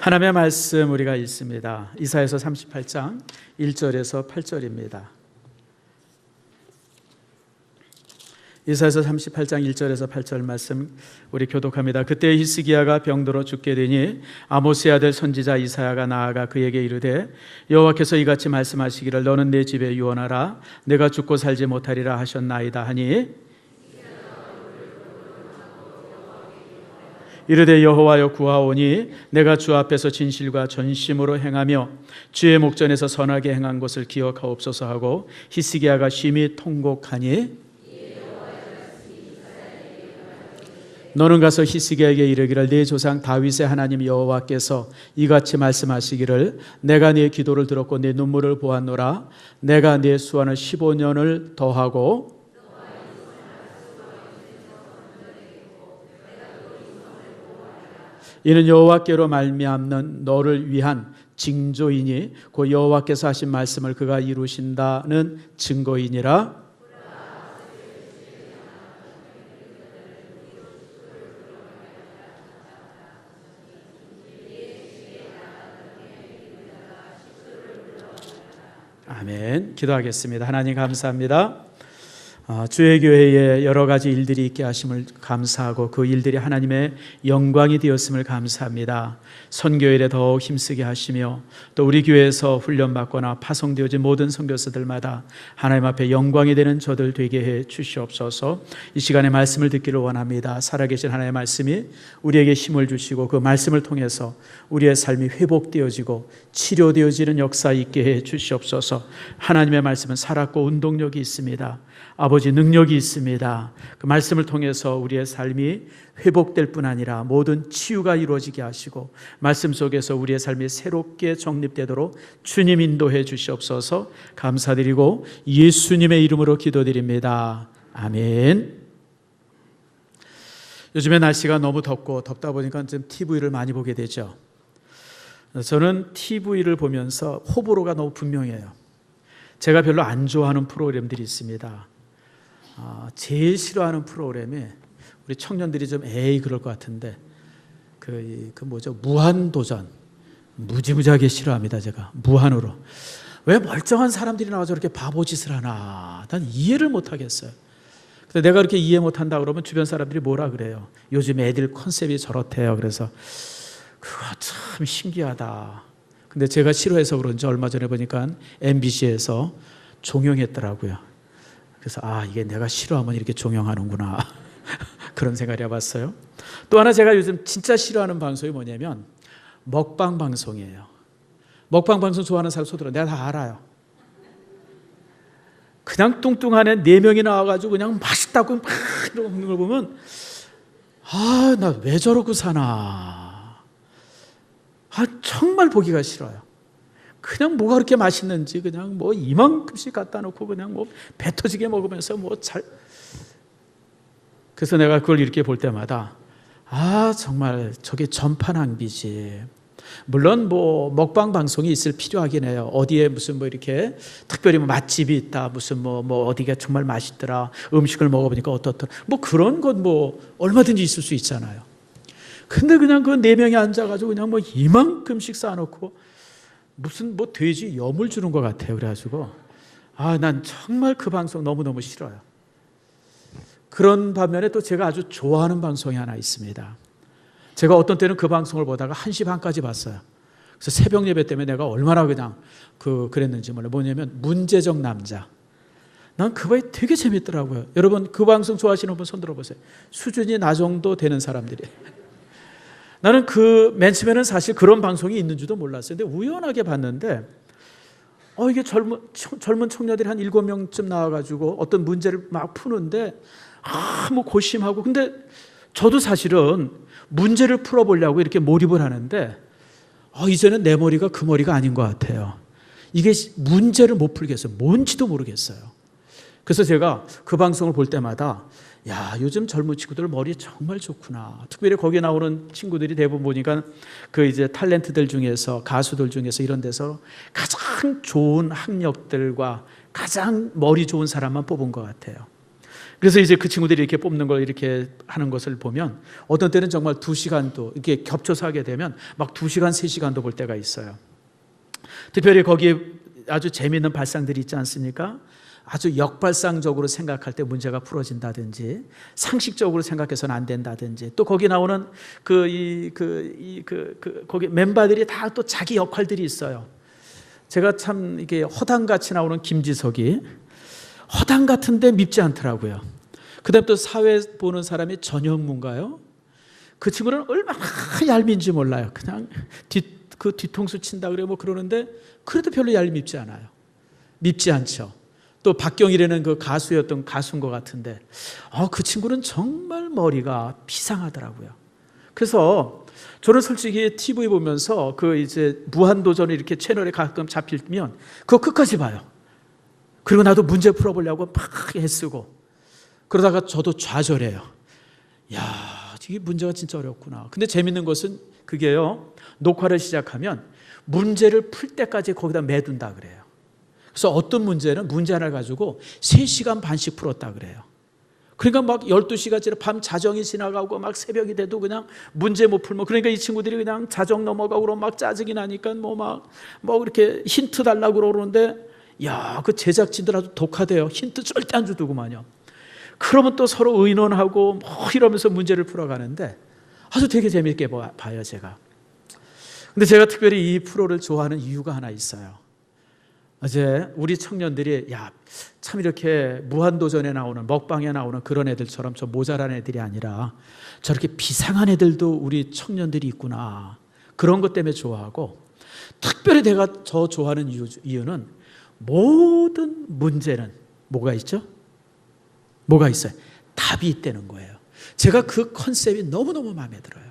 하나님의 말씀 우리가 읽습니다. 이사야서 38장 1절에서 8절입니다. 이사야서 38장 1절에서 8절 말씀 우리 교독합니다. 그때 히스기야가 병들어 죽게 되니 아모스의 아들 선지자 이사야가 나아가 그에게 이르되 여호와께서 이같이 말씀하시기를 너는 내 집에 유언하라 내가 죽고 살지 못하리라 하셨나이다 하니 이르되 여호와여 구하오니 내가 주 앞에서 진실과 전심으로 행하며 주의 목전에서 선하게 행한 것을 기억하옵소서 하고 히스기야가 심히 통곡하니 너는 가서 히스기야에게 이르기를 네 조상 다윗의 하나님 여호와께서 이같이 말씀하시기를 내가 네 기도를 들었고 네 눈물을 보았노라 내가 네 수완을 15년을 더하고 이는 여호와께로 말미암는 너를 위한 징조이니 그 여호와께서 하신 말씀을 그가 이루신다는 증거이니라. 아멘. 기도하겠습니다. 하나님 감사합니다. 주의 교회에 여러 가지 일들이 있게 하심을 감사하고 그 일들이 하나님의 영광이 되었음을 감사합니다. 선교일에 더욱 힘쓰게 하시며 또 우리 교회에서 훈련받거나 파송되어진 모든 선교사들마다 하나님 앞에 영광이 되는 저들 되게 해 주시옵소서. 이 시간에 말씀을 듣기를 원합니다. 살아계신 하나님의 말씀이 우리에게 힘을 주시고 그 말씀을 통해서 우리의 삶이 회복되어지고 치료되어지는 역사 있게 해 주시옵소서. 하나님의 말씀은 살았고 운동력이 있습니다. 아버지 능력이 있습니다. 그 말씀을 통해서 우리의 삶이 회복될 뿐 아니라 모든 치유가 이루어지게 하시고 말씀 속에서 우리의 삶이 새롭게 정립되도록 주님 인도해 주시옵소서. 감사드리고 예수님의 이름으로 기도드립니다. 아멘. 요즘에 날씨가 너무 덥다 보니까 좀 TV를 많이 보게 되죠. 저는 TV를 보면서 호불호가 너무 분명해요. 제가 별로 안 좋아하는 프로그램들이 있습니다. 제일 싫어하는 프로그램이 우리 청년들이 좀 그럴 것 같은데 무한도전 무지무지하게 싫어합니다. 제가 무한으로 왜 멀쩡한 사람들이 나와서 이렇게 바보짓을 하나 난 이해를 못하겠어요. 근데 내가 그렇게 이해 못한다 그러면 주변 사람들이 뭐라 그래요. 요즘 애들 컨셉이 저렇대요. 그래서 그거 참 신기하다. 근데 제가 싫어해서 그런지 얼마 전에 보니까 MBC에서 종영했더라고요. 그래서 이게 내가 싫어하면 이렇게 종영하는구나 그런 생각을 해봤어요. 또 하나 제가 요즘 진짜 싫어하는 방송이 뭐냐면 먹방 방송이에요. 먹방 방송 좋아하는 사람 손들어. 내가 다 알아요. 그냥 뚱뚱한 애 4명이 나와가지고 그냥 맛있다고 막 이러고 먹는 걸 보면 나 왜 저러고 사나. 정말 보기가 싫어요. 그냥 뭐가 그렇게 맛있는지 그냥 이만큼씩 갖다 놓고 그냥 배 터지게 먹으면서 그래서 내가 그걸 이렇게 볼 때마다 정말 저게 전파 낭비지. 물론 먹방 방송이 있을 필요하긴 해요. 어디에 무슨 이렇게 특별히 맛집이 있다. 무슨 어디가 정말 맛있더라. 음식을 먹어보니까 어떻더라. 그런 건 얼마든지 있을 수 있잖아요. 근데 그냥 그 4명이 앉아가지고 그냥 이만큼씩 쌓아놓고 무슨 돼지 염을 주는 것 같아요. 그래가지고 난 정말 그 방송 너무너무 싫어요. 그런 반면에 또 제가 아주 좋아하는 방송이 하나 있습니다. 제가 어떤 때는 그 방송을 보다가 1시 반까지 봤어요. 그래서 새벽 예배 때문에 내가 얼마나 그냥 그랬는지 몰라요. 뭐냐면 문제적 남자. 난 그거에 되게 재밌더라고요. 여러분 그 방송 좋아하시는 분 손 들어보세요. 수준이 나 정도 되는 사람들이. 나는 맨 처음에는 사실 그런 방송이 있는 줄도 몰랐어요. 근데 우연하게 봤는데 이게 젊은 청년들이 한 7명쯤 나와가지고 어떤 문제를 막 푸는데 고심하고. 근데 저도 사실은 문제를 풀어보려고 이렇게 몰입을 하는데 이제는 내 머리가 그 머리가 아닌 것 같아요. 이게 문제를 못 풀겠어요. 뭔지도 모르겠어요. 그래서 제가 그 방송을 볼 때마다 요즘 젊은 친구들 머리 정말 좋구나. 특별히 거기에 나오는 친구들이 대부분 보니까 이제 탤런트들 중에서 가수들 중에서 이런 데서 가장 좋은 학력들과 가장 머리 좋은 사람만 뽑은 것 같아요. 그래서 이제 그 친구들이 이렇게 뽑는 걸 이렇게 하는 것을 보면 어떤 때는 정말 2시간도 이렇게 겹쳐서 하게 되면 막 2시간, 3시간도 볼 때가 있어요. 특별히 거기에 아주 재미있는 발상들이 있지 않습니까? 아주 역발상적으로 생각할 때 문제가 풀어진다든지, 상식적으로 생각해서는 안 된다든지, 또 거기 나오는 거기 멤버들이 다 또 자기 역할들이 있어요. 제가 참 이게 허당같이 나오는 김지석이 허당 같은데 밉지 않더라고요. 그다음 또 사회 보는 사람이 전현무인가요? 그 친구는 얼마나 얄미운지 몰라요. 그냥 뒤통수 친다 그래 뭐 그러는데 그래도 별로 얄밉지 않아요. 밉지 않죠. 또 박경일이라는 그 가수였던 가수인 것 같은데 그 친구는 정말 머리가 비상하더라고요. 그래서 저는 솔직히 TV 보면서 그 이제 무한도전이 이렇게 채널에 가끔 잡히면 그거 끝까지 봐요. 그리고 나도 문제 풀어보려고 막 애쓰고 그러다가 저도 좌절해요. 야, 이게 문제가 진짜 어렵구나. 근데 재밌는 것은 그게요, 녹화를 시작하면 문제를 풀 때까지 거기다 매둔다 그래요. 그래서 어떤 문제는 문제 하나를 가지고 3시간 반씩 풀었다 그래요. 그러니까 막 12시가 지나 밤 자정이 지나가고 막 새벽이 돼도 그냥 문제 못 풀면, 그러니까 이 친구들이 그냥 자정 넘어가고 막 짜증이 나니까 뭐 이렇게 힌트 달라고 그러는데, 야, 그 제작진들 아주 독하대요. 힌트 절대 안 주더구만요. 그러면 또 서로 의논하고 뭐 이러면서 문제를 풀어가는데 아주 되게 재밌게 봐요, 제가. 근데 제가 특별히 이 프로를 좋아하는 이유가 하나 있어요. 어제 우리 청년들이 참 이렇게 무한도전에 나오는, 먹방에 나오는 그런 애들처럼 저 모자란 애들이 아니라 저렇게 비상한 애들도 우리 청년들이 있구나, 그런 것 때문에 좋아하고, 특별히 내가 저 좋아하는 이유는 모든 문제는 뭐가 있죠? 뭐가 있어요? 답이 있다는 거예요. 제가 그 컨셉이 너무너무 마음에 들어요.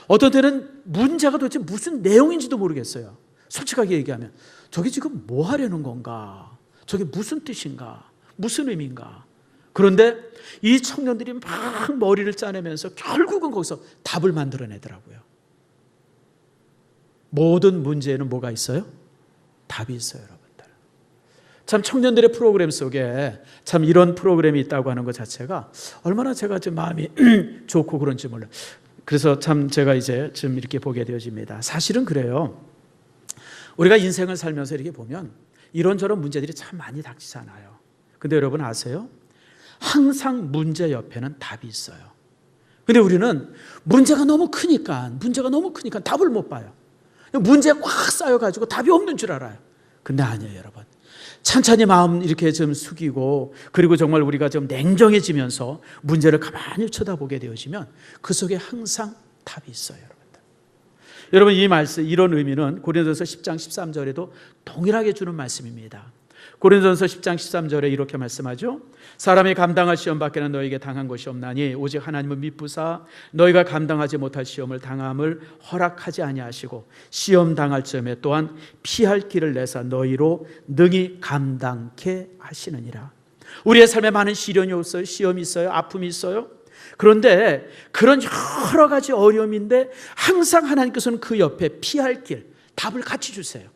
어떤 때는 문제가 도대체 무슨 내용인지도 모르겠어요. 솔직하게 얘기하면 저게 지금 뭐 하려는 건가? 저게 무슨 뜻인가? 무슨 의미인가? 그런데 이 청년들이 막 머리를 짜내면서 결국은 거기서 답을 만들어내더라고요. 모든 문제에는 뭐가 있어요? 답이 있어요, 여러분들. 참 청년들의 프로그램 속에 참 이런 프로그램이 있다고 하는 것 자체가 얼마나 제가 좀 마음이 좋고 그런지 몰라요. 그래서 참 제가 이제 좀 이렇게 보게 되어집니다. 사실은 그래요. 우리가 인생을 살면서 이렇게 보면 이런저런 문제들이 참 많이 닥치잖아요. 근데 여러분 아세요? 항상 문제 옆에는 답이 있어요. 근데 우리는 문제가 너무 크니까 답을 못 봐요. 문제가 꽉 쌓여가지고 답이 없는 줄 알아요. 근데 아니에요, 여러분. 찬찬히 마음 이렇게 좀 숙이고, 그리고 정말 우리가 좀 냉정해지면서 문제를 가만히 쳐다보게 되어지면 그 속에 항상 답이 있어요, 여러분. 여러분, 이 말씀, 이런 의미는 고린도전서 10장 13절에도 동일하게 주는 말씀입니다. 고린도전서 10장 13절에 이렇게 말씀하죠. 사람이 감당할 시험 밖에는 너에게 당한 것이 없나니 오직 하나님은 미쁘사 너희가 감당하지 못할 시험을 당함을 허락하지 아니하시고 시험 당할 점에 또한 피할 길을 내사 너희로 능히 감당케 하시느니라. 우리의 삶에 많은 시련이 있어요. 시험이 있어요. 아픔이 있어요. 그런데 그런 여러 가지 어려움인데 항상 하나님께서는 그 옆에 피할 길, 답을 같이 주세요.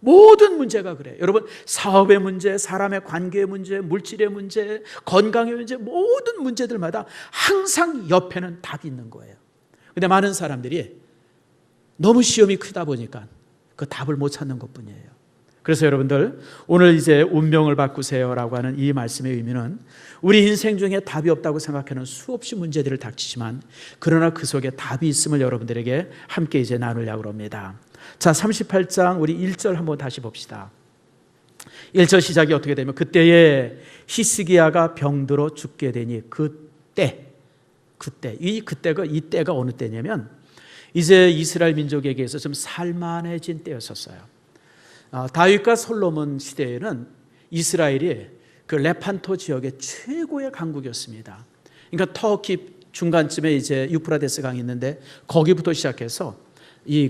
모든 문제가 그래요. 여러분, 사업의 문제, 사람의 관계의 문제, 물질의 문제, 건강의 문제, 모든 문제들마다 항상 옆에는 답이 있는 거예요. 근데 많은 사람들이 너무 시험이 크다 보니까 그 답을 못 찾는 것뿐이에요. 그래서 여러분들, 오늘 이제 운명을 바꾸세요라고 하는 이 말씀의 의미는 우리 인생 중에 답이 없다고 생각하는 수없이 문제들을 닥치지만 그러나 그 속에 답이 있음을 여러분들에게 함께 이제 나누려고 합니다. 자, 38장 우리 1절 한번 다시 봅시다. 1절 시작이 어떻게 되면 그때에 히스기야가 병들어 죽게 되니 이때가 어느 때냐면 이제 이스라엘 민족에게서 좀 살만해진 때였었어요. 다윗과 솔로몬 시대에는 이스라엘이 그 레판토 지역의 최고의 강국이었습니다. 그러니까 터키 중간쯤에 이제 유프라데스 강이 있는데 거기부터 시작해서 이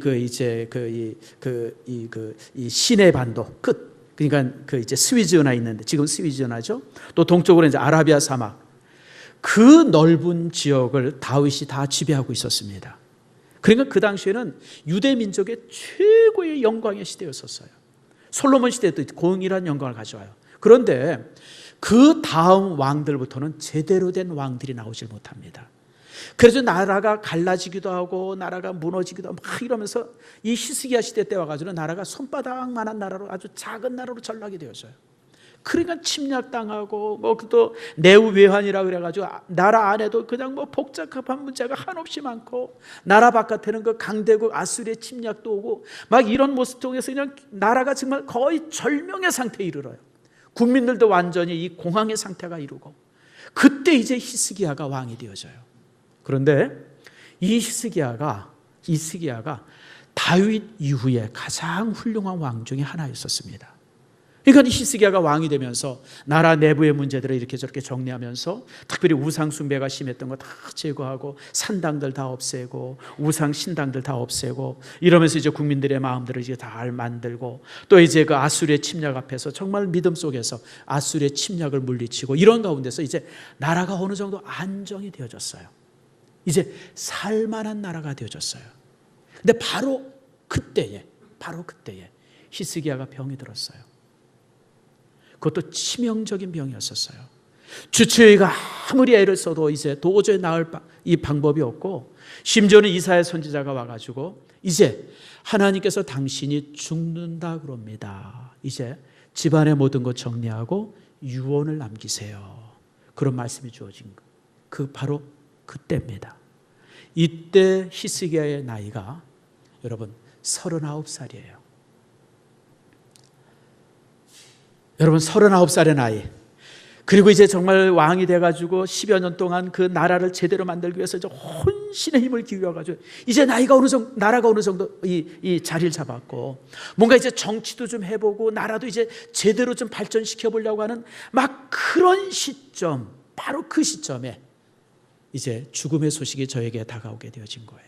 시내 반도 끝, 그러니까 그 이제 스위즈은하 있는데 지금 스위즈은하죠. 또 동쪽으로 이제 아라비아 사막, 그 넓은 지역을 다윗이 다 지배하고 있었습니다. 그러니까 그 당시에는 유대 민족의 최고의 영광의 시대였었어요. 솔로몬 시대도 공일한 영광을 가져와요. 그런데 그 다음 왕들부터는 제대로 된 왕들이 나오질 못합니다. 그래서 나라가 갈라지기도 하고 나라가 무너지기도 하고 막 이러면서 이 히스기야 시대 때 와가지고 나라가 손바닥만한 나라로 아주 작은 나라로 전락이 되었어요. 그러니까 침략당하고 또 내후외환이라 그래가지고 나라 안에도 그냥 복잡한 문제가 한없이 많고 나라 바깥에는 그 강대국 아수리의 침략도 오고 막 이런 모습 속에서 그냥 나라가 정말 거의 절명의 상태에 이르러요. 국민들도 완전히 이 공황의 상태가 이루고 그때 이제 히스기야가 왕이 되어져요. 그런데 이 히스기야가 다윗 이후에 가장 훌륭한 왕 중에 하나였었습니다. 그러니까 히스기야가 왕이 되면서 나라 내부의 문제들을 이렇게 저렇게 정리하면서 특별히 우상 숭배가 심했던 거 다 제거하고 산당들 다 없애고 우상 신당들 다 없애고 이러면서 이제 국민들의 마음들을 이제 다 만들고 또 이제 그 아수르의 침략 앞에서 정말 믿음 속에서 아수르의 침략을 물리치고 이런 가운데서 이제 나라가 어느 정도 안정이 되어졌어요. 이제 살만한 나라가 되어졌어요. 근데 바로 그때에 히스기야가 병이 들었어요. 그것도 치명적인 병이었었어요. 주치의가 아무리 애를 써도 이제 도저히 나을 이 방법이 없고 심지어는 이사야 선지자가 와가지고 이제 하나님께서 당신이 죽는다 그럽니다. 이제 집안의 모든 것 정리하고 유언을 남기세요. 그런 말씀이 주어진 그 바로 그때입니다. 이때 히스기야의 나이가 여러분 39살이에요. 여러분 39살의 나이, 그리고 이제 정말 왕이 돼가지고 10여 년 동안 그 나라를 제대로 만들기 위해서 이제 혼신의 힘을 기울여가지고 이제 나라가 어느 정도 이 자리를 잡았고 뭔가 이제 정치도 좀 해보고 나라도 이제 제대로 좀 발전시켜 보려고 하는 막 그런 시점, 바로 그 시점에 이제 죽음의 소식이 저에게 다가오게 되어진 거예요.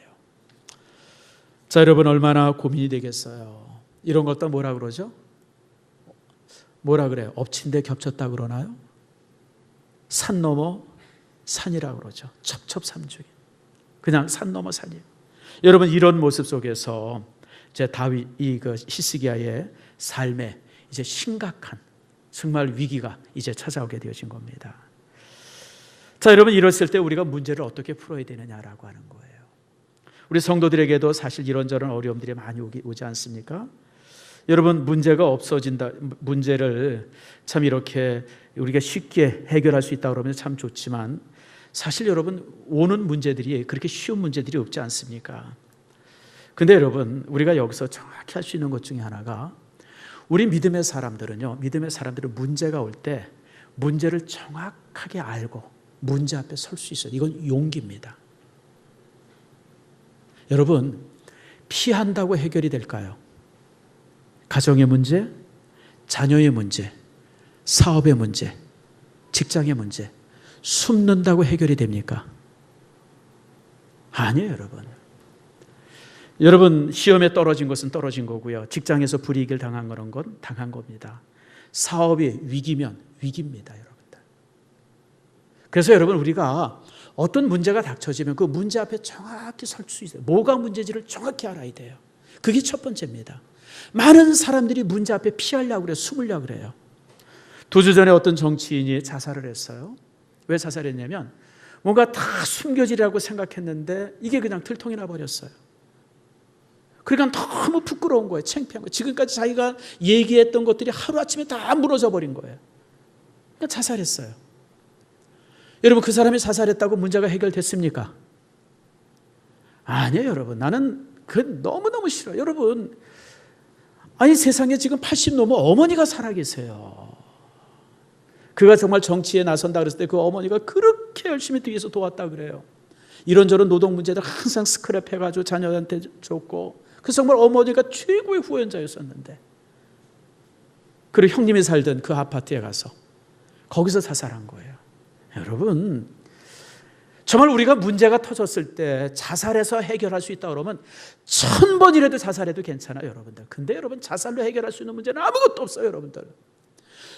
자, 여러분 얼마나 고민이 되겠어요. 이런 것도 뭐라 그러죠? 뭐라 그래요? 엎친 데 겹쳤다 그러나요? 산 넘어 산이라 그러죠. 첩첩산중이. 그냥 산 넘어 산이에요. 여러분 이런 모습 속에서 이제 다윗 그 히스기야의 삶에 이제 심각한 정말 위기가 이제 찾아오게 되어진 겁니다. 자, 여러분 이랬을 때 우리가 문제를 어떻게 풀어야 되느냐라고 하는 거예요. 우리 성도들에게도 사실 이런저런 어려움들이 많이 오지 않습니까? 여러분 문제가 없어진다, 문제를 참 이렇게 우리가 쉽게 해결할 수 있다 그러면 참 좋지만 사실 여러분 오는 문제들이 그렇게 쉬운 문제들이 없지 않습니까? 근데 여러분 우리가 여기서 정확히 할 수 있는 것 중에 하나가 우리 믿음의 사람들은 문제가 올 때 문제를 정확하게 알고 문제 앞에 설 수 있어요. 이건 용기입니다. 여러분 피한다고 해결이 될까요? 가정의 문제, 자녀의 문제, 사업의 문제, 직장의 문제 숨는다고 해결이 됩니까? 아니에요, 여러분. 여러분 시험에 떨어진 것은 떨어진 거고요. 직장에서 불이익을 당한 건 당한 겁니다. 사업이 위기면 위기입니다, 여러분들. 그래서 여러분 우리가 어떤 문제가 닥쳐지면 그 문제 앞에 정확히 설 수 있어요. 뭐가 문제인지를 정확히 알아야 돼요. 그게 첫 번째입니다. 많은 사람들이 문제 앞에 피하려고 그래요. 숨으려고 그래요. 2주 전에 어떤 정치인이 자살을 했어요. 왜 자살했냐면 뭔가 다 숨겨지라고 생각했는데 이게 그냥 들통이 나버렸어요. 그러니까 너무 부끄러운 거예요. 창피한 거예요. 지금까지 자기가 얘기했던 것들이 하루아침에 다 무너져 버린 거예요. 그러니까 자살했어요. 여러분 그 사람이 자살했다고 문제가 해결됐습니까? 아니에요, 여러분. 나는 그 너무너무 싫어요. 여러분 아니 세상에 지금 80 넘어 어머니가 살아계세요. 그가 정말 정치에 나선다 그랬을 때 그 어머니가 그렇게 열심히 뒤에서 도왔다 그래요. 이런저런 노동 문제들 항상 스크랩 해가지고 자녀한테 줬고 그 정말 어머니가 최고의 후원자였었는데 그리고 형님이 살던 그 아파트에 가서 거기서 자살한 거예요. 여러분 정말 우리가 문제가 터졌을 때 자살해서 해결할 수 있다 그러면 1000번이라도 자살해도 괜찮아요, 여러분들. 근데 여러분 자살로 해결할 수 있는 문제는 아무것도 없어요, 여러분들.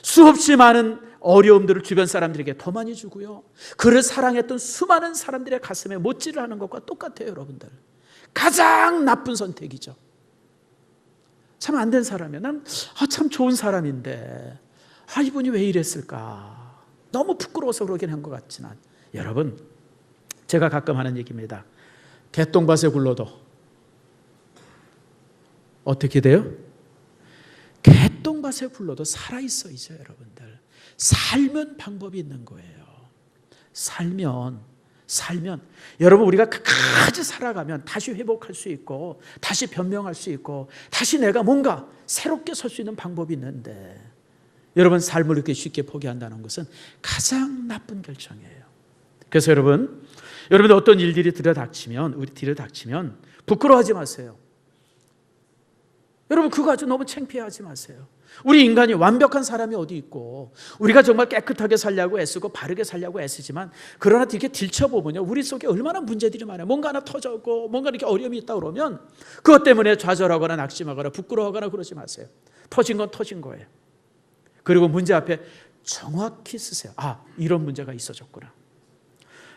수없이 많은 어려움들을 주변 사람들에게 더 많이 주고요. 그를 사랑했던 수많은 사람들의 가슴에 못질을 하는 것과 똑같아요, 여러분들. 가장 나쁜 선택이죠. 참 안 된 사람이야. 난 참 좋은 사람인데 이분이 왜 이랬을까? 너무 부끄러워서 그러긴 한 것 같지만 여러분, 제가 가끔 하는 얘기입니다. 개똥밭에 굴러도 어떻게 돼요? 개똥밭에 굴러도 살아있어야죠. 여러분들, 살면 방법이 있는 거예요. 살면 여러분, 우리가 끝까지 살아가면 다시 회복할 수 있고, 다시 변명할 수 있고, 다시 내가 뭔가 새롭게 설 수 있는 방법이 있는데, 여러분, 삶을 이렇게 쉽게 포기한다는 것은 가장 나쁜 결정이에요. 그래서 여러분들 어떤 일들이 들여닥치면 부끄러워하지 마세요. 여러분, 그거 가지고 너무 창피해하지 마세요. 우리 인간이 완벽한 사람이 어디 있고, 우리가 정말 깨끗하게 살려고 애쓰고 바르게 살려고 애쓰지만, 그러나 이렇게 들춰보면요, 우리 속에 얼마나 문제들이 많아요. 뭔가 하나 터졌고 뭔가 이렇게 어려움이 있다 그러면 그것 때문에 좌절하거나 낙심하거나 부끄러워하거나 그러지 마세요. 터진 건 터진 거예요. 그리고 문제 앞에 정확히 쓰세요. 아, 이런 문제가 있어졌구나.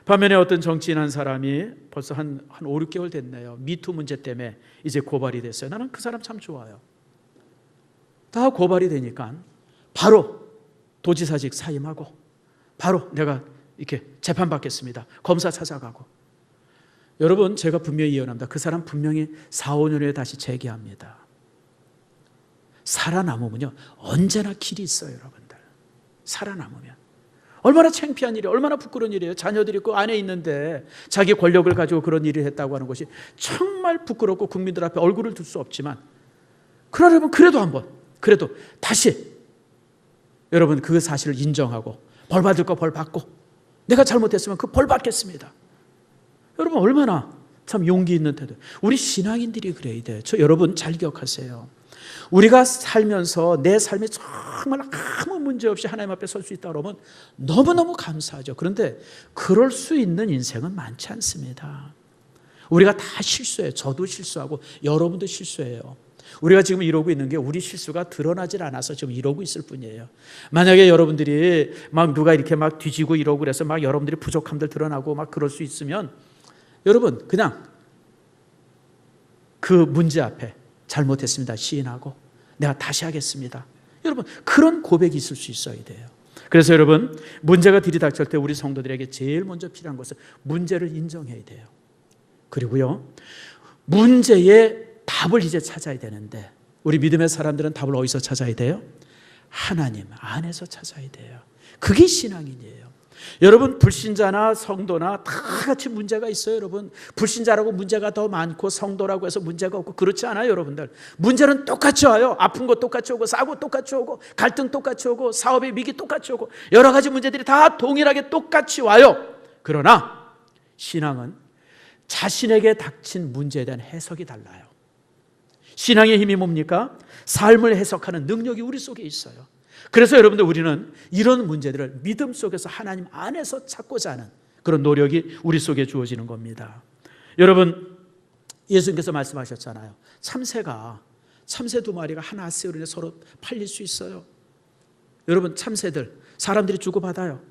반면에 어떤 정치인 한 사람이 벌써 한 5, 6개월 됐네요. 미투 문제 때문에 이제 고발이 됐어요. 나는 그 사람 참 좋아요. 다 고발이 되니까 바로 도지사직 사임하고 바로 내가 이렇게 재판받겠습니다. 검사 찾아가고. 여러분, 제가 분명히 예언합니다. 그 사람 분명히 4, 5년 후에 다시 재기합니다. 살아남으면요, 언제나 길이 있어요. 여러분들, 살아남으면. 얼마나 창피한 일이에요. 얼마나 부끄러운 일이에요. 자녀들이 그 안에 있는데 자기 권력을 가지고 그런 일을 했다고 하는 것이 정말 부끄럽고 국민들 앞에 얼굴을 들 수 없지만, 그러려면 그래도 다시 여러분 그 사실을 인정하고 벌 받을 거 벌 받고, 내가 잘못했으면 그 벌 받겠습니다. 여러분, 얼마나 참 용기 있는 태도. 우리 신앙인들이 그래야 돼요. 여러분 잘 기억하세요. 우리가 살면서 내 삶에 정말 아무 문제 없이 하나님 앞에 설 수 있다 그러면 너무너무 감사하죠. 그런데 그럴 수 있는 인생은 많지 않습니다. 우리가 다 실수해요. 저도 실수하고 여러분도 실수해요. 우리가 지금 이러고 있는 게 우리 실수가 드러나질 않아서 지금 이러고 있을 뿐이에요. 만약에 여러분들이 막 누가 이렇게 막 뒤지고 이러고 그래서 막 여러분들이 부족함들 드러나고 막 그럴 수 있으면, 여러분 그냥 그 문제 앞에 잘못했습니다 시인하고 내가 다시 하겠습니다. 여러분, 그런 고백이 있을 수 있어야 돼요. 그래서 여러분, 문제가 들이닥칠 때 우리 성도들에게 제일 먼저 필요한 것은 문제를 인정해야 돼요. 그리고요, 문제의 답을 이제 찾아야 되는데, 우리 믿음의 사람들은 답을 어디서 찾아야 돼요? 하나님 안에서 찾아야 돼요. 그게 신앙인이에요. 여러분, 불신자나 성도나 다 같이 문제가 있어요. 여러분, 불신자라고 문제가 더 많고 성도라고 해서 문제가 없고 그렇지 않아요. 여러분들, 문제는 똑같이 와요. 아픈 거 똑같이 오고, 사고 똑같이 오고, 갈등 똑같이 오고, 사업의 위기 똑같이 오고, 여러 가지 문제들이 다 동일하게 똑같이 와요. 그러나 신앙은 자신에게 닥친 문제에 대한 해석이 달라요. 신앙의 힘이 뭡니까? 삶을 해석하는 능력이 우리 속에 있어요. 그래서 여러분들, 우리는 이런 문제들을 믿음 속에서 하나님 안에서 찾고자 하는 그런 노력이 우리 속에 주어지는 겁니다. 여러분, 예수님께서 말씀하셨잖아요. 참새 2마리가 하나 세우려 서로 팔릴 수 있어요. 여러분, 참새들 사람들이 주고받아요.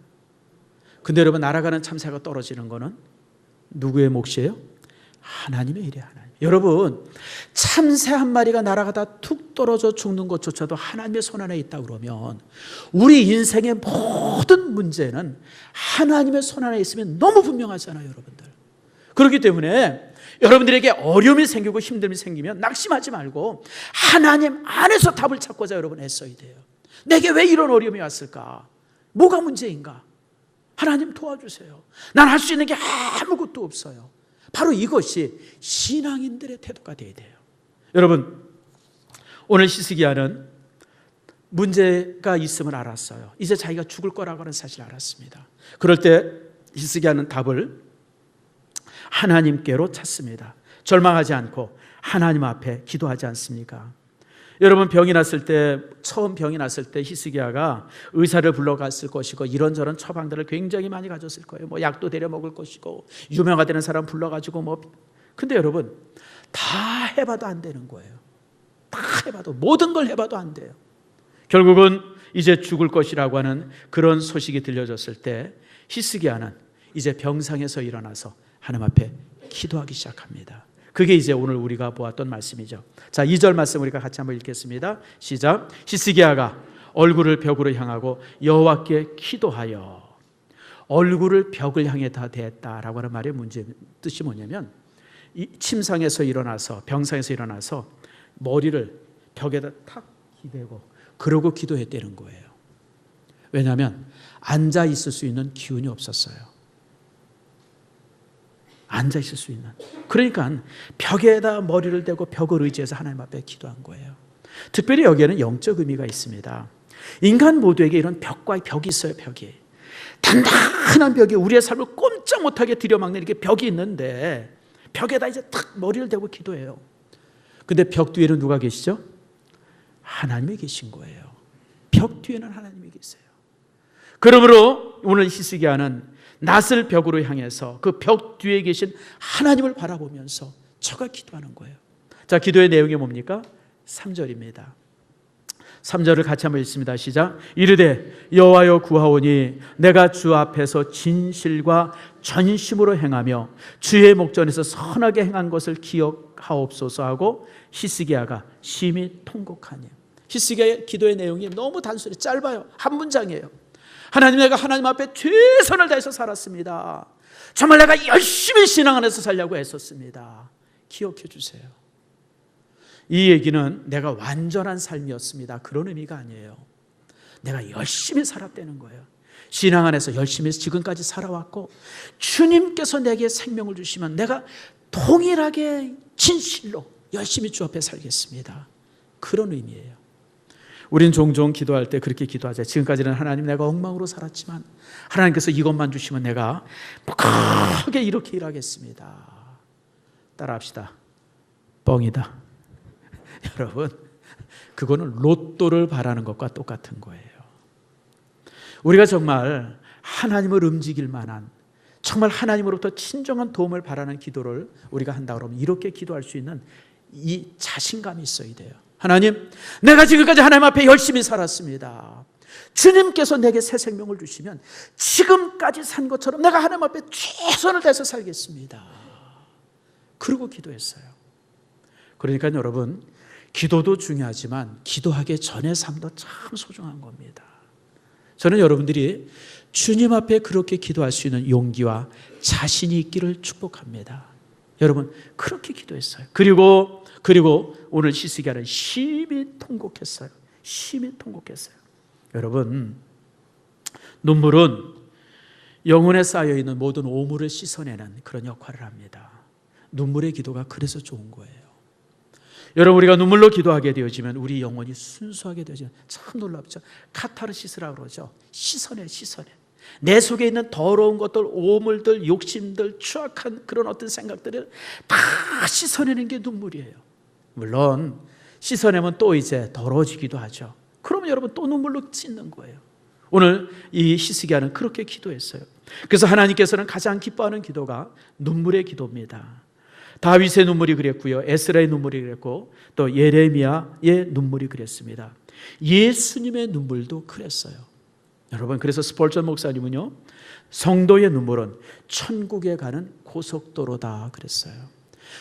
근데 여러분, 날아가는 참새가 떨어지는 거는 누구의 몫이에요? 하나님의 일이에요. 하나님. 여러분, 참새 한 마리가 날아가다 툭 떨어져 죽는 것조차도 하나님의 손 안에 있다 그러면, 우리 인생의 모든 문제는 하나님의 손 안에 있으면 너무 분명하잖아요. 여러분들, 그렇기 때문에 여러분들에게 어려움이 생기고 힘듦이 생기면 낙심하지 말고 하나님 안에서 답을 찾고자 여러분 애써야 돼요. 내게 왜 이런 어려움이 왔을까? 뭐가 문제인가? 하나님 도와주세요. 난 할 수 있는 게 아무것도 없어요. 바로 이것이 신앙인들의 태도가 되어야 돼요. 여러분, 오늘 히스기야는 문제가 있음을 알았어요. 이제 자기가 죽을 거라고 하는 사실을 알았습니다. 그럴 때 히스기야는 답을 하나님께로 찾습니다. 절망하지 않고 하나님 앞에 기도하지 않습니까? 여러분, 처음 병이 났을 때 히스기야가 의사를 불러갔을 것이고, 이런저런 처방들을 굉장히 많이 가졌을 거예요. 뭐 약도 데려 먹을 것이고, 유명하다는 되는 사람 불러가지고 근데 여러분, 다 해봐도 안 되는 거예요. 다 해봐도, 모든 걸 해봐도 안 돼요. 결국은 이제 죽을 것이라고 하는 그런 소식이 들려졌을 때 히스기야는 이제 병상에서 일어나서 하나님 앞에 기도하기 시작합니다. 그게 이제 오늘 우리가 보았던 말씀이죠. 자, 2절 말씀 우리가 같이 한번 읽겠습니다. 시작. 히스기야가 얼굴을 벽으로 향하고 여호와께 기도하여. 얼굴을 벽을 향해 다 대했다라고 하는 말의 뜻이 뭐냐면, 이 침상에서 일어나서, 병상에서 일어나서 머리를 벽에다 탁 기대고 그러고 기도했다는 거예요. 왜냐하면 앉아 있을 수 있는 기운이 없었어요. 앉아 있을 수 있는. 그러니까 벽에다 머리를 대고 벽을 의지해서 하나님 앞에 기도한 거예요. 특별히 여기에는 영적 의미가 있습니다. 인간 모두에게 이런 벽과 벽이 있어요. 벽이 단단한 벽이 우리의 삶을 꼼짝 못하게 들여막는 이렇게 벽이 있는데, 벽에다 이제 탁 머리를 대고 기도해요. 근데 벽 뒤에는 누가 계시죠? 하나님이 계신 거예요. 벽 뒤에는 하나님이 계세요. 그러므로 오늘 히스기야는 낫을 벽으로 향해서 그 벽 뒤에 계신 하나님을 바라보면서 저가 기도하는 거예요. 자, 기도의 내용이 뭡니까? 3절입니다. 3절을 같이 한번 읽습니다. 시작. 이르되 여호와여 구하오니 내가 주 앞에서 진실과 전심으로 행하며 주의 목전에서 선하게 행한 것을 기억하옵소서 하고 히스기야가 심히 통곡하니. 히스기야의 기도의 내용이 너무 단순히 짧아요. 한 문장이에요. 하나님, 내가 하나님 앞에 최선을 다해서 살았습니다. 정말 내가 열심히 신앙 안에서 살려고 했었습니다. 기억해 주세요. 이 얘기는 내가 완전한 삶이었습니다, 그런 의미가 아니에요. 내가 열심히 살았다는 거예요. 신앙 안에서 열심히 지금까지 살아왔고, 주님께서 내게 생명을 주시면 내가 동일하게 진실로 열심히 주 앞에 살겠습니다, 그런 의미예요. 우린 종종 기도할 때 그렇게 기도하죠. 지금까지는 하나님, 내가 엉망으로 살았지만 하나님께서 이것만 주시면 내가 크게 이렇게 일하겠습니다. 따라합시다. 뻥이다. 여러분, 그거는 로또를 바라는 것과 똑같은 거예요. 우리가 정말 하나님을 움직일 만한, 정말 하나님으로부터 친정한 도움을 바라는 기도를 우리가 한다 그러면 이렇게 기도할 수 있는 이 자신감이 있어야 돼요. 하나님, 내가 지금까지 하나님 앞에 열심히 살았습니다. 주님께서 내게 새 생명을 주시면 지금까지 산 것처럼 내가 하나님 앞에 최선을 다해서 살겠습니다. 그러고 기도했어요. 그러니까 여러분, 기도도 중요하지만 기도하기 전의 삶도 참 소중한 겁니다. 저는 여러분들이 주님 앞에 그렇게 기도할 수 있는 용기와 자신이 있기를 축복합니다. 여러분, 그렇게 기도했어요. 그리고 오늘 히스기야는 심히 통곡했어요. 심히 통곡했어요. 여러분, 눈물은 영혼에 쌓여있는 모든 오물을 씻어내는 그런 역할을 합니다. 눈물의 기도가 그래서 좋은 거예요. 여러분, 우리가 눈물로 기도하게 되어지면 우리 영혼이 순수하게 되어지면 참 놀랍죠. 카타르시스라고 그러죠. 씻어내. 내 속에 있는 더러운 것들, 오물들, 욕심들, 추악한 그런 어떤 생각들을 다 씻어내는 게 눈물이에요. 물론 씻어내면 또 이제 더러워지기도 하죠. 그러면 여러분 또 눈물로 씻는 거예요. 오늘 이 히스기야는 그렇게 기도했어요. 그래서 하나님께서는 가장 기뻐하는 기도가 눈물의 기도입니다. 다윗의 눈물이 그랬고요, 에스라의 눈물이 그랬고, 또 예레미야의 눈물이 그랬습니다. 예수님의 눈물도 그랬어요. 여러분, 그래서 스폴전 목사님은요, 성도의 눈물은 천국에 가는 고속도로다 그랬어요.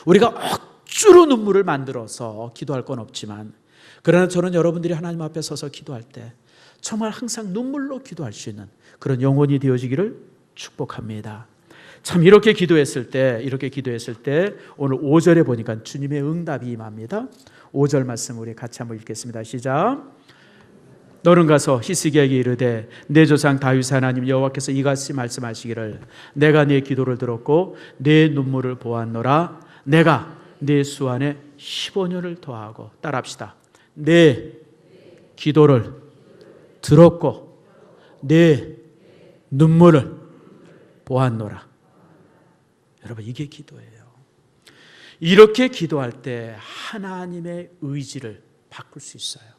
우리가 억지로 눈물을 만들어서 기도할 건 없지만, 그러나 저는 여러분들이 하나님 앞에 서서 기도할 때 정말 항상 눈물로 기도할 수 있는 그런 영혼이 되어지기를 축복합니다. 참 이렇게 기도했을 때 오늘 5절에 보니까 주님의 응답이 임합니다. 5절 말씀 우리 같이 한번 읽겠습니다. 시작. 너는 가서 히스기야에게 이르되 내 조상 다윗 하나님 여호와께서 이같이 말씀하시기를 내가 네 기도를 들었고 내 눈물을 보았노라. 내가 네 수 안에 15년을 더하고, 따라합시다. 내 기도를 들었고 내 눈물을 보았노라. 여러분, 이게 기도예요. 이렇게 기도할 때 하나님의 의지를 바꿀 수 있어요.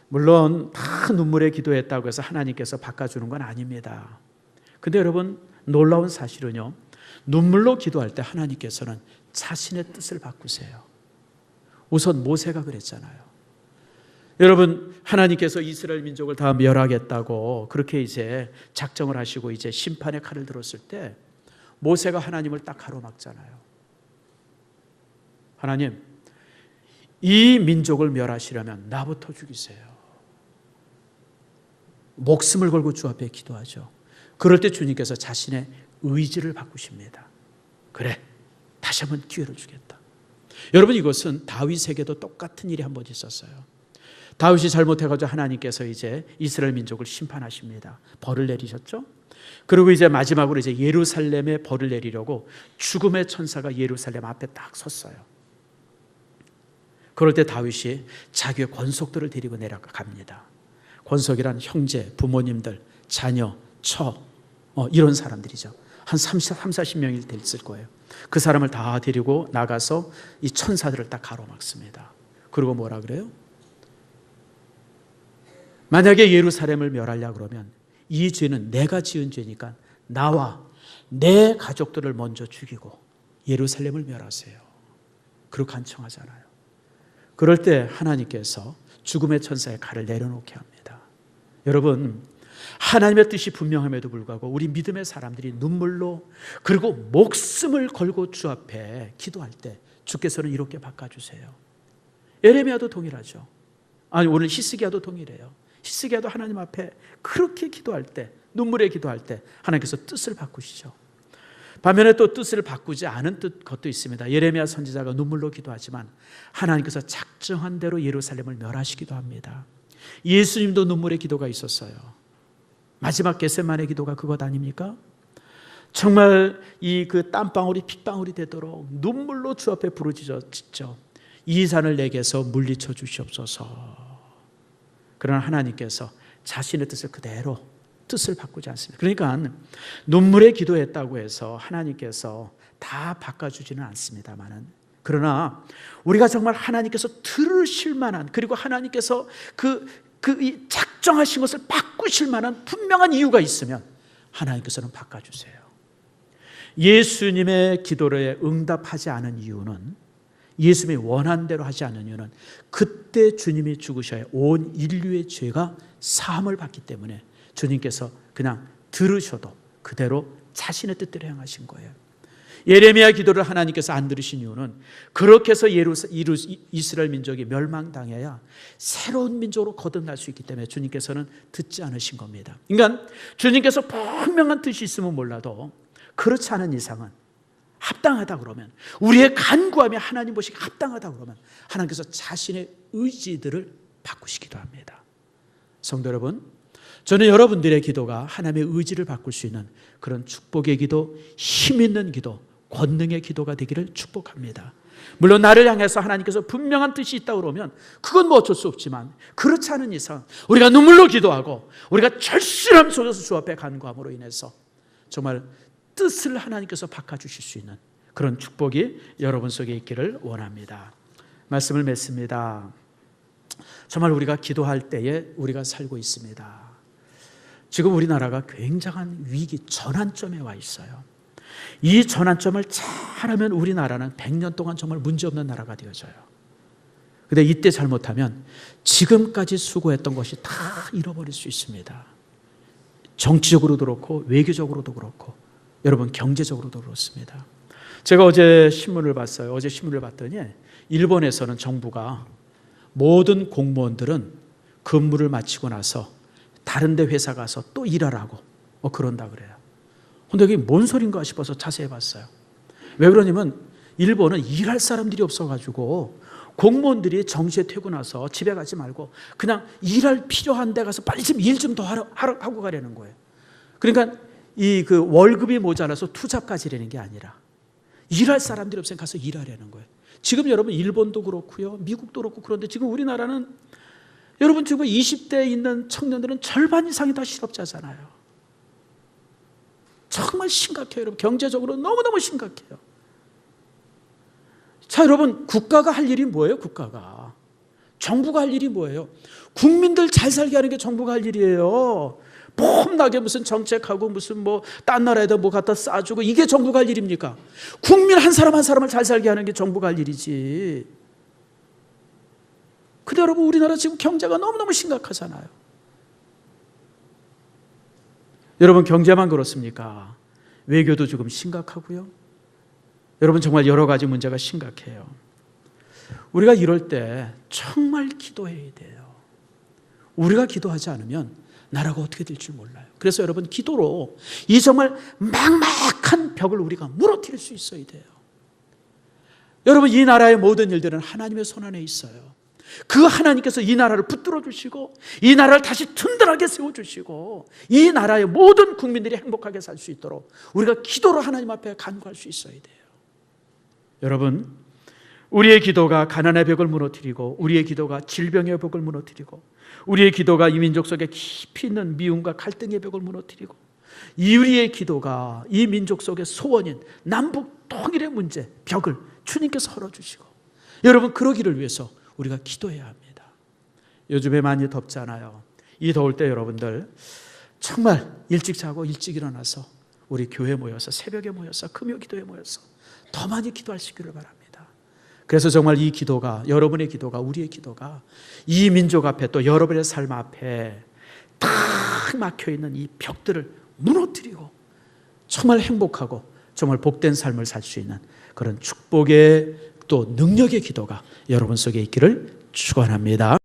물론 다 눈물에 기도했다고 해서 하나님께서 바꿔주는 건 아닙니다. 근데 여러분, 놀라운 사실은요, 눈물로 기도할 때 하나님께서는 자신의 뜻을 바꾸세요. 우선 모세가 그랬잖아요. 여러분, 하나님께서 이스라엘 민족을 다 멸하겠다고 그렇게 이제 작정을 하시고 이제 심판의 칼을 들었을 때 모세가 하나님을 딱 가로막잖아요. 하나님, 이 민족을 멸하시려면 나부터 죽이세요. 목숨을 걸고 주 앞에 기도하죠. 그럴 때 주님께서 자신의 의지를 바꾸십니다. 그래, 다시 한번 기회를 주겠다. 여러분, 이것은 다윗에게도 똑같은 일이 한 번 있었어요. 다윗이 잘못해가지고 하나님께서 이제 이스라엘 민족을 심판하십니다. 벌을 내리셨죠. 그리고 이제 마지막으로 이제 예루살렘에 벌을 내리려고 죽음의 천사가 예루살렘 앞에 딱 섰어요. 그럴 때 다윗이 자기의 권속들을 데리고 내려갑니다. 권속이란 형제, 부모님들, 자녀, 처, 이런 사람들이죠. 한 40명이 됐을 거예요. 그 사람을 다 데리고 나가서 이 천사들을 딱 가로막습니다. 그리고 뭐라 그래요? 만약에 예루살렘을 멸하려 그러면 이 죄는 내가 지은 죄니까 나와 내 가족들을 먼저 죽이고 예루살렘을 멸하세요. 그렇게 간청하잖아요. 그럴 때 하나님께서 죽음의 천사의 칼을 내려놓게 합니다. 여러분, 하나님의 뜻이 분명함에도 불구하고 우리 믿음의 사람들이 눈물로 그리고 목숨을 걸고 주 앞에 기도할 때 주께서는 이렇게 바꿔주세요. 예레미야도 동일하죠. 아니, 오늘 히스기야도 동일해요. 히스기야도 하나님 앞에 그렇게 기도할 때, 눈물에 기도할 때 하나님께서 뜻을 바꾸시죠. 반면에 또 뜻을 바꾸지 않은 것도 있습니다. 예레미야 선지자가 눈물로 기도하지만 하나님께서 작정한 대로 예루살렘을 멸하시기도 합니다. 예수님도 눈물의 기도가 있었어요. 마지막 겟세마네 기도가 그것 아닙니까? 정말 이 그 땀방울이 핏방울이 되도록 눈물로 주 앞에 부르짖었죠. 이 잔을 내게서 물리쳐 주시옵소서. 그러나 하나님께서 자신의 뜻을 그대로 뜻을 바꾸지 않습니다. 그러니까 눈물의 기도했다고 해서 하나님께서 다 바꿔주지는 않습니다만은, 그러나 우리가 정말 하나님께서 들으실 만한, 그리고 하나님께서 이 작정하신 것을 바꾸실 만한 분명한 이유가 있으면 하나님께서는 바꿔주세요. 예수님의 기도에 응답하지 않은 이유는, 예수님이 원한 대로 하지 않은 이유는 그때 주님이 죽으셔야 온 인류의 죄가 사함을 받기 때문에 주님께서 그냥 들으셔도 그대로 자신의 뜻대로 행하신 거예요. 예레미야 기도를 하나님께서 안 들으신 이유는 그렇게 해서 이스라엘 민족이 멸망당해야 새로운 민족으로 거듭날 수 있기 때문에 주님께서는 듣지 않으신 겁니다. 그러니까 주님께서 분명한 뜻이 있으면 몰라도 그렇지 않은 이상은 합당하다 그러면, 우리의 간구하며 하나님 보시기에 합당하다 그러면 하나님께서 자신의 의지들을 바꾸시기도 합니다. 성도 여러분, 저는 여러분들의 기도가 하나님의 의지를 바꿀 수 있는 그런 축복의 기도, 힘 있는 기도, 권능의 기도가 되기를 축복합니다. 물론 나를 향해서 하나님께서 분명한 뜻이 있다고 그러면 그건 뭐 어쩔 수 없지만, 그렇지 않은 이상 우리가 눈물로 기도하고 우리가 절실함 속에서 주 앞에 간구함으로 인해서 정말 뜻을 하나님께서 바꿔주실 수 있는 그런 축복이 여러분 속에 있기를 원합니다. 말씀을 맺습니다. 정말 우리가 기도할 때에 우리가 살고 있습니다. 지금 우리나라가 굉장한 위기, 전환점에 와 있어요. 이 전환점을 잘하면 우리나라는 100년 동안 정말 문제없는 나라가 되어져요. 그런데 이때 잘못하면 지금까지 수고했던 것이 다 잃어버릴 수 있습니다. 정치적으로도 그렇고 외교적으로도 그렇고 여러분 경제적으로도 그렇습니다. 제가 어제 신문을 봤어요. 어제 신문을 봤더니 일본에서는 정부가 모든 공무원들은 근무를 마치고 나서 다른 데 회사 가서 또 일하라고 그런다 그래요. 근데 이게 뭔 소린가 싶어서 자세히 봤어요. 왜 그러냐면 일본은 일할 사람들이 없어가지고 공무원들이 정시에 퇴근해서 집에 가지 말고 그냥 일할 필요한 데 가서 빨리 좀 일 좀 더 하고 가려는 거예요. 그러니까 그 월급이 모자라서 투잡까지라는 게 아니라 일할 사람들이 없으니까 가서 일하려는 거예요. 지금 여러분 일본도 그렇고요, 미국도 그렇고, 그런데 지금 우리나라는 여러분 지금 20대에 있는 청년들은 절반 이상이 다 실업자잖아요. 정말 심각해요. 여러분 경제적으로 너무너무 심각해요. 자, 여러분 국가가 할 일이 뭐예요? 국가가, 정부가 할 일이 뭐예요? 국민들 잘 살게 하는 게 정부가 할 일이에요. 폼나게 무슨 정책하고 무슨 뭐 딴 나라에다 뭐 갖다 싸주고 이게 정부가 할 일입니까? 국민 한 사람 한 사람을 잘 살게 하는 게 정부가 할 일이지. 근데 여러분 우리나라 지금 경제가 너무너무 심각하잖아요. 여러분 경제만 그렇습니까? 외교도 지금 심각하고요. 여러분 정말 여러 가지 문제가 심각해요. 우리가 이럴 때 정말 기도해야 돼요. 우리가 기도하지 않으면 나라가 어떻게 될 줄 몰라요. 그래서 여러분, 기도로 이 정말 막막한 벽을 우리가 무너뜨릴 수 있어야 돼요. 여러분, 이 나라의 모든 일들은 하나님의 손 안에 있어요. 그 하나님께서 이 나라를 붙들어 주시고 이 나라를 다시 든든하게 세워주시고 이 나라의 모든 국민들이 행복하게 살 수 있도록 우리가 기도로 하나님 앞에 간구할 수 있어야 돼요. 여러분, 우리의 기도가 가난의 벽을 무너뜨리고 우리의 기도가 질병의 벽을 무너뜨리고 우리의 기도가 이 민족 속에 깊이 있는 미움과 갈등의 벽을 무너뜨리고 우리의 기도가 이 민족 속의 소원인 남북 통일의 문제 벽을 주님께서 헐어주시고, 여러분, 그러기를 위해서 우리가 기도해야 합니다. 요즘에 많이 덥잖아요. 이 더울 때 여러분들 정말 일찍 자고 일찍 일어나서 우리 교회에 모여서 새벽에 모여서 금요 기도에 모여서 더 많이 기도하시기를 바랍니다. 그래서 정말 이 기도가, 여러분의 기도가, 우리의 기도가 이 민족 앞에 또 여러분의 삶 앞에 딱 막혀있는 이 벽들을 무너뜨리고 정말 행복하고 정말 복된 삶을 살 수 있는 그런 축복의 또 능력의 기도가 여러분 속에 있기를 축원합니다.